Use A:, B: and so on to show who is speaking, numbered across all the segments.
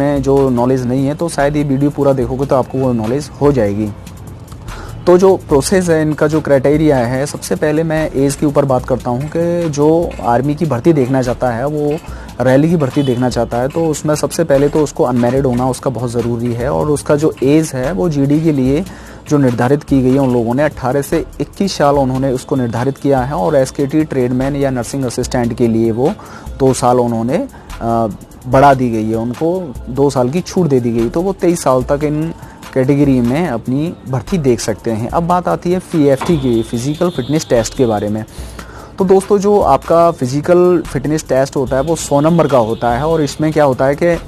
A: में जो नॉलेज नहीं है तो शायद ये वीडियो पूरा देखोगे तो आपको वो नॉलेज हो जाएगी। तो जो प्रोसेस है, इनका जो क्राइटेरिया है, सबसे पहले मैं एज के ऊपर बात करता हूँ कि जो आर्मी की भर्ती देखना चाहता है, वो रैली की भर्ती देखना चाहता है, तो उसमें सबसे पहले तो उसको अनमैरिड होना उसका बहुत ज़रूरी है। और उसका जो एज है वो जीडी के लिए जो निर्धारित की गई है, उन लोगों ने 18 से 21 साल उन्होंने उसको निर्धारित किया है। और एसकेटी ट्रेडमैन या नर्सिंग असिस्टेंट के लिए वो 2 साल उन्होंने बढ़ा दी गई है, उनको 2 साल की छूट दे दी गई, तो वो 23 साल तक इन कैटेगरी में अपनी भर्ती देख सकते हैं। अब बात आती है पीएफटी की, फिज़िकल फिटनेस टेस्ट के बारे में। तो दोस्तों, जो आपका फिज़िकल फिटनेस टेस्ट होता है वो 100 नंबर का होता है। और इसमें क्या होता है कि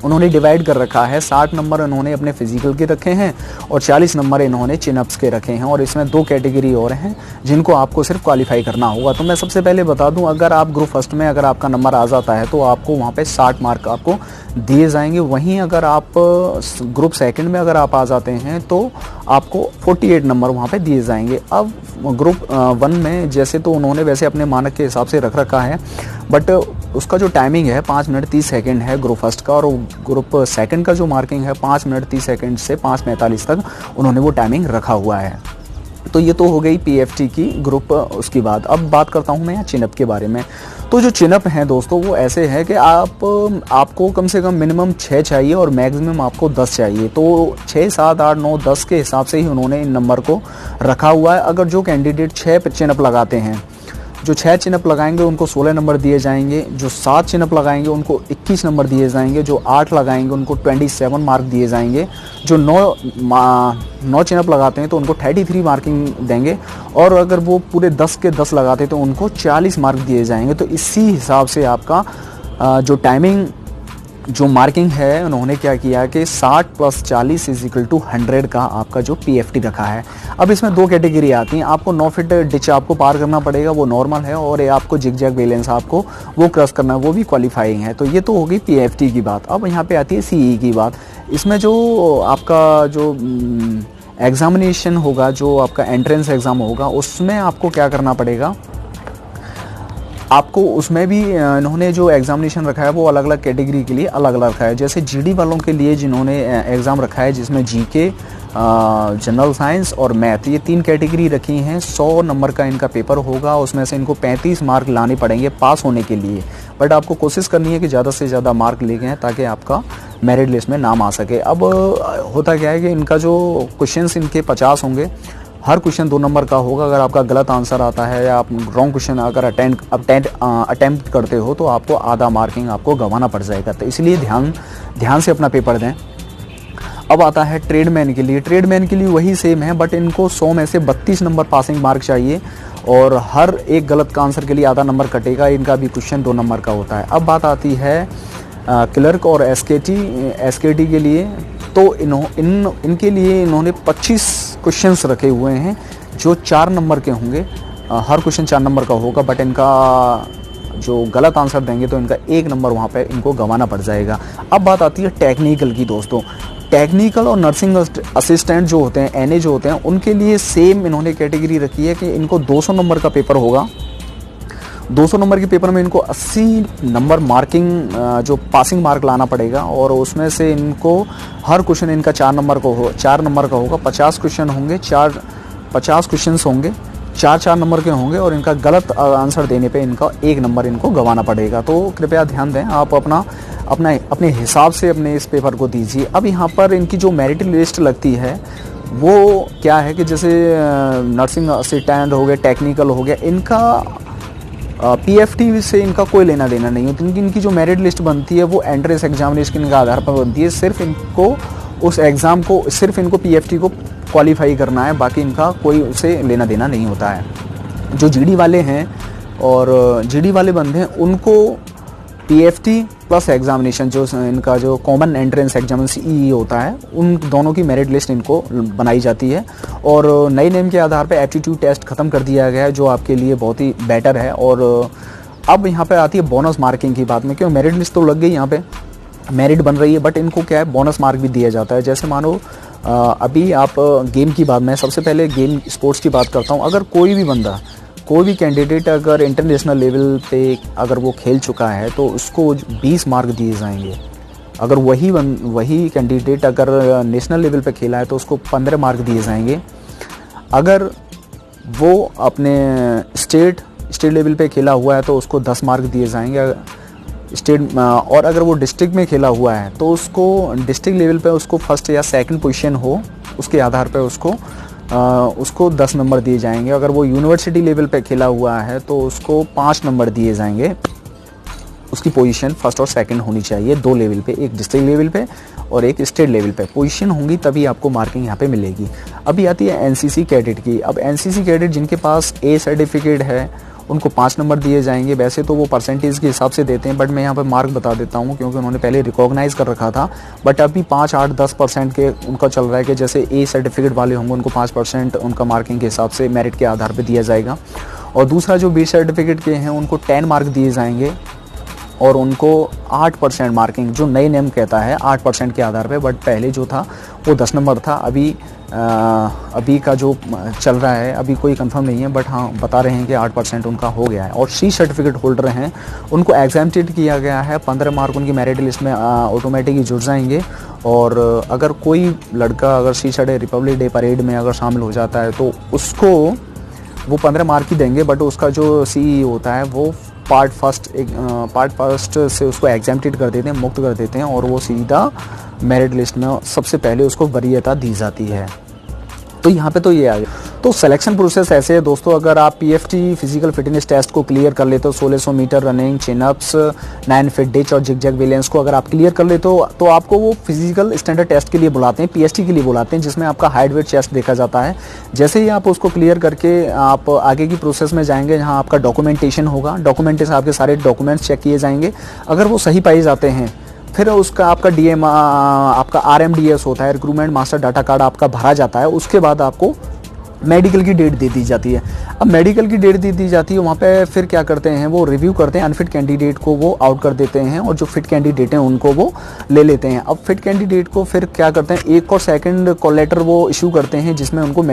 A: उन्होंने डिवाइड कर रखा है, 60 नंबर इन्होंने अपने फिजिकल के रखे हैं और 40 नंबर इन्होंने चिनअप्स के रखे हैं। और इसमें 2 कैटेगरी और हैं जिनको आपको सिर्फ क्वालिफाई करना होगा। तो मैं सबसे पहले बता दूं, अगर आप ग्रुप फर्स्ट में अगर आपका नंबर आ जाता है तो आपको वहां पे 60 मार्क आपको दिए जाएंगे। वहीं अगर आप ग्रुप सेकंड में अगर आप आ जाते हैं तो आपको 48 नंबर वहाँ पे दिए जाएंगे। अब ग्रुप 1 में जैसे तो उन्होंने वैसे अपने मानक के हिसाब से रख रखा है, बट उसका जो टाइमिंग है 5 मिनट 30 सेकंड है ग्रुप फर्स्ट का, और ग्रुप सेकंड का जो मार्किंग है 5 मिनट 30 सेकंड से 5:45 तक उन्होंने वो टाइमिंग रखा हुआ है। तो ये तो हो गई पीएफटी की ग्रुप। उसके बाद अब बात करता हूँ मैं यहाँ चिनअप के बारे में। तो जो चिनअप हैं दोस्तों वो ऐसे है कि आपको कम से कम मिनिमम 6 चाहिए और मैक्सिमम आपको 10 चाहिए। तो 6, 7, 8, 9, 10 के हिसाब से ही उन्होंने इन नंबर को रखा हुआ है। अगर जो कैंडिडेट 6 चिनअप लगाते हैं, जो 6 चिनअप लगाएंगे उनको 16 नंबर दिए जाएंगे, जो 7 चिनअप लगाएंगे उनको 21 नंबर दिए जाएंगे, जो 8 लगाएंगे उनको 27 मार्क दिए जाएंगे, जो 9 चिनअप लगाते हैं तो उनको 33 मार्किंग देंगे, और अगर वो पूरे 10 के 10 लगाते हैं तो उनको 40 मार्क दिए जाएंगे। तो इसी हिसाब से आपका जो टाइमिंग जो मार्किंग है उन्होंने क्या किया कि 60 + 40 = 100 का आपका जो पीएफटी रखा है। अब इसमें 2 कैटेगरी आती हैं। आपको 9 फीट डिच आपको पार करना पड़ेगा, वो नॉर्मल है, और ये आपको जिग जैग बैलेंस आपको वो क्रॉस करना है, वो भी क्वालिफाइंग है। तो ये तो हो गई पीएफटी की बात। अब यहाँ पे आती है सीई की बात। इसमें जो आपका जो एग्जामिनेशन होगा, जो आपका एंट्रेंस एग्ज़ाम होगा, उसमें आपको क्या करना पड़ेगा, आपको उसमें भी इन्होंने जो एग्जामिनेशन रखा है वो अलग अलग कैटेगरी के लिए अलग अलग रखा है। जैसे जीडी वालों के लिए जिन्होंने एग्ज़ाम रखा है, जिसमें जीके, जनरल साइंस और मैथ, ये 3 कैटेगरी रखी हैं। 100 नंबर का इनका पेपर होगा, उसमें से इनको 35 मार्क लाने पड़ेंगे पास होने के लिए। बट आपको कोशिश करनी है कि ज़्यादा से ज़्यादा मार्क लेके हैं ताकि आपका मेरिट लिस्ट में नाम आ सके। अब होता क्या है कि इनका जो क्वेश्चंस इनके 50 होंगे, हर क्वेश्चन 2 नंबर का होगा। अगर आपका गलत आंसर आता है या आप रॉन्ग क्वेश्चन अगर अटेम्प्ट करते हो तो आपको आधा मार्किंग आपको गंवाना पड़ जाएगा। तो इसलिए ध्यान से अपना पेपर दें। अब आता है ट्रेडमैन के लिए। ट्रेडमैन के लिए वही सेम है, बट इनको 100 में से 32 नंबर पासिंग मार्क चाहिए, और हर एक गलत का आंसर के लिए आधा नंबर कटेगा। इनका भी क्वेश्चन 2 नंबर का होता है। अब बात आती है क्लर्क और एसकेटी के लिए। तो इनके लिए इन्होंने 25 क्वेश्चंस रखे हुए हैं जो 4 नंबर के होंगे। हर क्वेश्चन 4 नंबर का होगा, बट इनका जो गलत आंसर देंगे तो इनका 1 नंबर वहाँ पे इनको गंवाना पड़ जाएगा। अब बात आती है टेक्निकल की दोस्तों। टेक्निकल और नर्सिंग असिस्टेंट जो होते हैं, एनए जो होते हैं, उनके लिए सेम इन्होंने कैटेगरी रखी है कि इनको 200 नंबर का पेपर होगा। 200 नंबर के पेपर में इनको 80 नंबर मार्किंग जो पासिंग मार्क लाना पड़ेगा, और उसमें से इनको हर क्वेश्चन इनका 4 नंबर का होगा। 50 क्वेश्चन होंगे, 50 क्वेश्चंस होंगे, 4 नंबर के होंगे, और इनका गलत आंसर देने पे इनका 1 नंबर इनको गंवाना पड़ेगा। तो कृपया ध्यान दें, आप अपने हिसाब से अपने इस पेपर को दीजिए। अब यहाँ पर इनकी जो मेरिट लिस्ट लगती है वो क्या है कि जैसे नर्सिंग असिस्टेंट हो गए, टेक्निकल हो गया, इनका पीएफटी से इनका कोई लेना देना नहीं होता। इनकी जो मेरिट लिस्ट बनती है वो एंट्रेंस एग्जामिनेशन के आधार पर बनती है। सिर्फ इनको उस एग्ज़ाम को, सिर्फ इनको पीएफटी को क्वालिफाई करना है, बाकी इनका कोई उससे लेना देना नहीं होता है। जो जीडी वाले हैं और जीडी वाले बंदे हैं, उनको पीएफटी प्लस एग्जामिनेशन जो इनका जो कॉमन एंट्रेंस एग्जाम सीई होता है, उन दोनों की मेरिट लिस्ट इनको बनाई जाती है। और नए नेम के आधार पे एप्टीट्यूड टेस्ट ख़त्म कर दिया गया है, जो आपके लिए बहुत ही बेटर है। और अब यहाँ पे आती है बोनस मार्किंग की बात में, क्यों मेरिट लिस्ट तो लग गई, यहाँ पे मेरिट बन रही है, बट इनको क्या है बोनस मार्क भी दिया जाता है। जैसे मानो अभी आप गेम की बात, मैं सबसे पहले गेम स्पोर्ट्स की बात करता हूँ। अगर कोई भी कैंडिडेट अगर इंटरनेशनल लेवल पे अगर वो खेल चुका है तो उसको 20 मार्क दिए जाएंगे। अगर वही कैंडिडेट अगर नेशनल लेवल पे खेला है तो उसको 15 मार्क दिए जाएंगे। अगर वो अपने स्टेट लेवल पे खेला हुआ है तो उसको 10 मार्क दिए जाएंगे और अगर वो डिस्ट्रिक्ट में खेला हुआ है तो उसको डिस्ट्रिक्ट लेवल पे उसको फर्स्ट या सेकंड पोजीशन हो उसके आधार पे उसको 10 नंबर दिए जाएंगे। अगर वो यूनिवर्सिटी लेवल पे खेला हुआ है तो उसको 5 नंबर दिए जाएंगे। उसकी पोजीशन फर्स्ट और सेकंड होनी चाहिए 2 लेवल पे, एक डिस्ट्रिक्ट लेवल पे और एक स्टेट लेवल पे पोजीशन होंगी, तभी आपको मार्किंग यहाँ पे मिलेगी। अभी आती है एनसीसी कैडेट की। अब एनसीसी कैडेट जिनके पास ए सर्टिफिकेट है उनको 5 नंबर दिए जाएंगे। वैसे तो वो परसेंटेज के हिसाब से देते हैं, बट मैं यहाँ पे मार्क बता देता हूँ क्योंकि उन्होंने पहले रिकॉग्नाइज कर रखा था। बट अभी 5, 8, 10% के उनका चल रहा है कि जैसे ए सर्टिफिकेट वाले होंगे उनको 5% उनका मार्किंग के हिसाब से मेरिट के आधार पर दिया जाएगा। और दूसरा जो बी सर्टिफिकेट के हैं उनको 10 मार्क दिए जाएंगे और उनको 8% मार्किंग, जो नई नेम कहता है 8% के आधार पे, बट पहले जो था वो 10 नंबर था। अभी का जो चल रहा है अभी कोई कंफर्म नहीं है, बट हाँ बता रहे हैं कि 8% उनका हो गया है। और सी सर्टिफिकेट होल्डर हैं उनको एग्जाम्प्टेड किया गया है, 15 मार्क उनकी मेरिट लिस्ट में ऑटोमेटिकली जुड़ जाएंगे। और अगर कोई लड़का अगर C certificate Republic Day parade में अगर शामिल हो जाता है तो उसको वो 15 मार्क ही देंगे, बट उसका जो सी होता है वो पार्ट फर्स्ट से उसको एग्जाम्प्टेड कर देते हैं, मुक्त कर देते हैं और वो सीधा मेरिट लिस्ट में सबसे पहले उसको वरीयता दी जाती है। तो यहाँ पे तो ये आ गया। तो सिलेक्शन प्रोसेस ऐसे है दोस्तों, अगर आप पीएफटी फिजिकल फिटनेस टेस्ट को क्लियर कर लेते हो, 1600 metre running, chin-ups, 9 feet ditch और जिगजैग वेलेंस को अगर आप क्लियर कर लेते हो तो आपको वो फिजिकल स्टैंडर्ड टेस्ट के लिए बुलाते हैं, पीएसटी के लिए बुलाते हैं, जिसमें आपका हाइट वेट चेस्ट देखा जाता है। जैसे ही आप उसको क्लियर करके आप आगे की प्रोसेस में जाएंगे जहाँ आपका डॉक्यूमेंटेशन होगा, डॉक्यूमेंटेशन आपके सारे डॉक्यूमेंट्स चेक किए जाएंगे। अगर वो सही पाए जाते हैं फिर उसका आपका आपका RMDS होता है, रिक्रूटमेंट मास्टर डाटा कार्ड आपका भरा जाता है। उसके बाद आपको मेडिकल की डेट दे दी जाती है। अब मेडिकल की डेट दे दी जाती है, वहाँ पे फिर क्या करते हैं वो रिव्यू करते हैं, अनफिट कैंडिडेट को वो आउट कर देते हैं और जो फिट कैंडिडेट हैं उनको वो ले लेते हैं। अब फिट कैंडिडेट को फिर क्या करते हैं, 1 और 2nd कॉल लेटर वो इशू करते हैं जिसमें उनको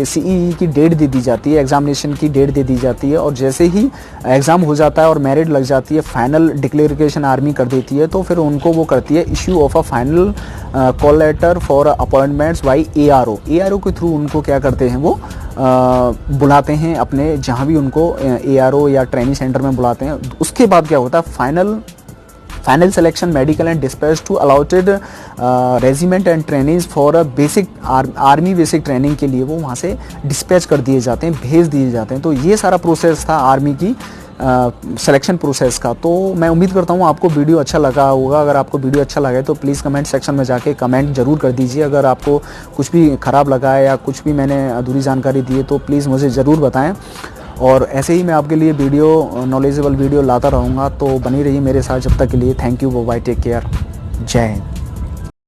A: CEE की डेट दे दी जाती है, एग्जामिनेशन की डेट दे दी जाती है। और जैसे ही एग्ज़ाम हो जाता है और मेरिट लग जाती है, फाइनल डिक्लेरेशन आर्मी कर देती है, तो फिर उनको वो करती है issue of a final call letter for appointments by ARO के थ्रू उनको क्या करते हैं वो बुलाते हैं अपने जहाँ भी उनको ARO या ट्रेनिंग सेंटर में बुलाते हैं। उसके बाद क्या होता है, final selection medical and dispatch to allotted regiment and training for a basic army basic training के लिए वो वहाँ से डिस्पैच कर दिए जाते हैं, भेज दिए जाते हैं। तो ये सारा प्रोसेस था आर्मी की सिलेक्शन प्रोसेस का। तो मैं उम्मीद करता हूँ आपको वीडियो अच्छा लगा होगा। अगर आपको वीडियो अच्छा लगे तो प्लीज़ कमेंट सेक्शन में जाके कमेंट ज़रूर कर दीजिए। अगर आपको कुछ भी ख़राब लगा है या कुछ भी मैंने अधूरी जानकारी दी है तो प्लीज़ मुझे ज़रूर बताएं। और ऐसे ही मैं आपके लिए नॉलेजेबल वीडियो लाता रहूँगा, तो बनी रहिए मेरे साथ जब तक के लिए। Thank you, bye, take care, Jai Hind.